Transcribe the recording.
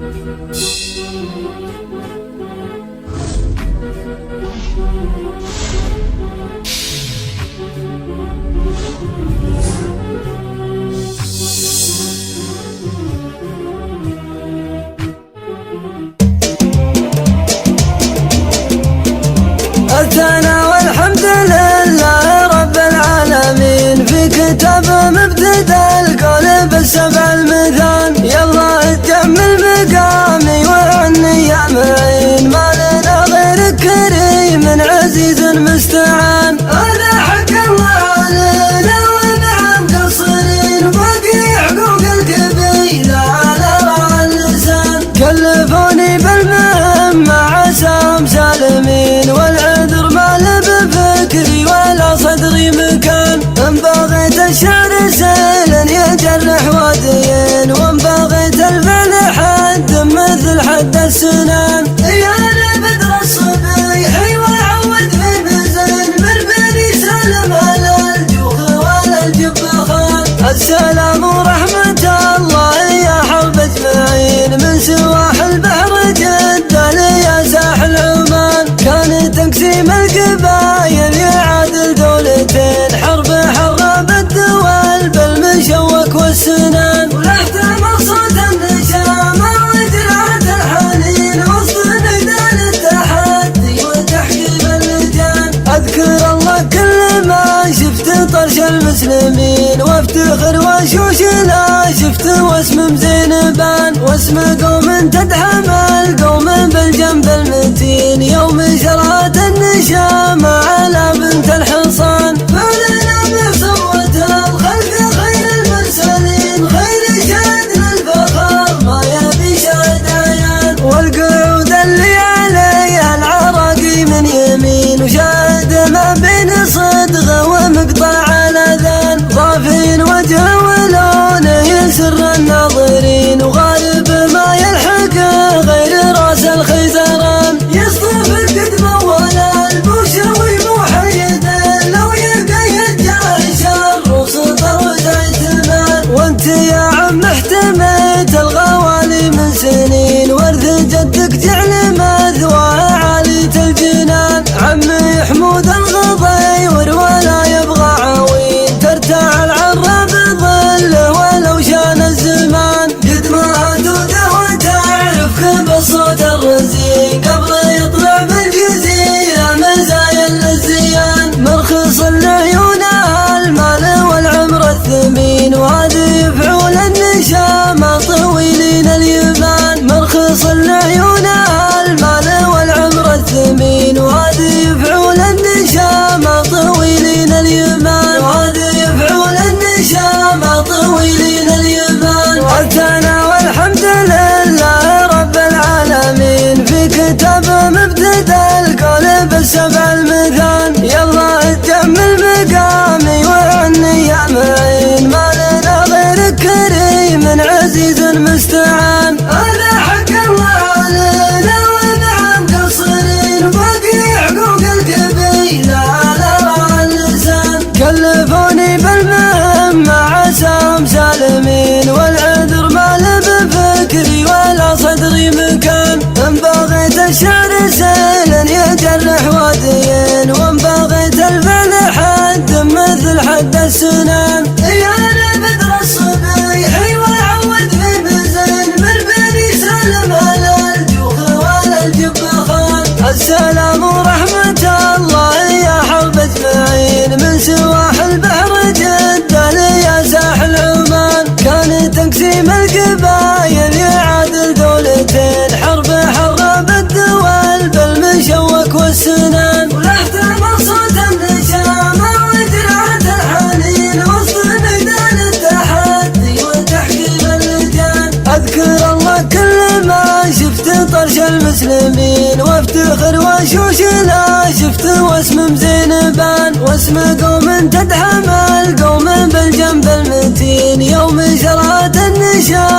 أتانا والحمد لله رب العالمين، في كتاب مبتدأ القول بالسبع المثال. يلا تجمل مقامي وعني يا معين، ما لنا غيرك كريم عزيز مستعان. هذا حق الله علينا ونعم قصرين، باقي حقوق القبيلة على راع اللسان. كلفوني بالمهمة عساهم سالمين، والعذر ما له بفكري ولا صدري مكان. ان بغيت الشعر سيلا يجرح واديين، وان بغيت الفعل حد مثل حد السنان. يا بدر الصبيحي وعود في بزين، من بني سالم على الجوخ ولا الجبخان. السلام ورحمة الله يا حرب اجمعين، من سواح البحر جدة ليا ساحل عمان. كان تقسيم القبايل يعادل دولتين، حرب حرب الدول بالمشوك والسنان. ولاحتمل صوت النشامة وجرعة الحنين، وسط نقدان التحدي وتحقيق اللجان. اذكر الله كل ما شفت طرش المسلمين، وافتخر واشوش لا شفت واسم مزينبان. واسم قوم تدعم القوم بالجنب المتين، يوم شرات النشامة على بنت الحصان. فلنا بصوت الخلق خير المرسلين، خير شهد للفخر ما يبي شهد عيان. والقعود اللي عليها العراقي من يمين، وشاهد ما بين صدغه ومقطع الاذان. ضافين وجهه ولونه يسر الناظرين، وغالب ما يلحقه غير راس الخيزران. يصطف القدم ولا البوشوي محيد، لو يقيد جيش الروس طرزت المال. وانت يا عم احتميت الغوالي من سنين، ورث جدك جعل مثواه عالية الجنان. عمي حمود الغضي ولا يبغى عوين، ترتاع العرب ظله ولو شان الزمان. قد ما دوده وتعرفك بالصوت الرزين، قبل يطلع بالجزيرة مزايا للزيان. مرخص العيون المال والعمر الثمين، وهذه يفعول النشامة طويلين اليمان. مرخص العيون المال والعمر الثمين، وهذه يفعول النشامة طويلين اليمان. وهذه يفعول النشامة طويلين اليمان. وأتانا والحمد لله رب العالمين، في كتاب مبتدأ القول بالسبع المثال. يلا تجمل مقامي وعني يا معين، ما لنا غيرك كريم عزيز مستعان. هذا حق الله علينا ونعم قصرين، باقي حقوق القبيلة على راع اللسان. كلفوني بالمهمة عساهم سالمين، والعذر ما له بفكري ولا صدري مكان. ان بغيت الشعر سيلا يجرح واديين، وان بغيت الفعل حد مثل حد السنان. يا بدر الصبيحي وعود في بزين، من بني سالم على الجوخ ولا الجبخان. السلام ورحمة الله يا حرب اجمعين، من سواح البحر جدة ليا ساحل عمان. كان تقسيم القبايل يعادل دولتين، حرب حرب الدول بالمشوك والسنان. ولاحتمل صوت النشامة وجرعة الحنين، وسط نقدان التحدي وتحقيق اللجان. اذكر الله كل ما شفت طرش المسلمين، وافتخر واشوش لا شفت واسم مزينبان. واسم قوم تدعم القوم بالجنب المتين، يوم شرات النشامة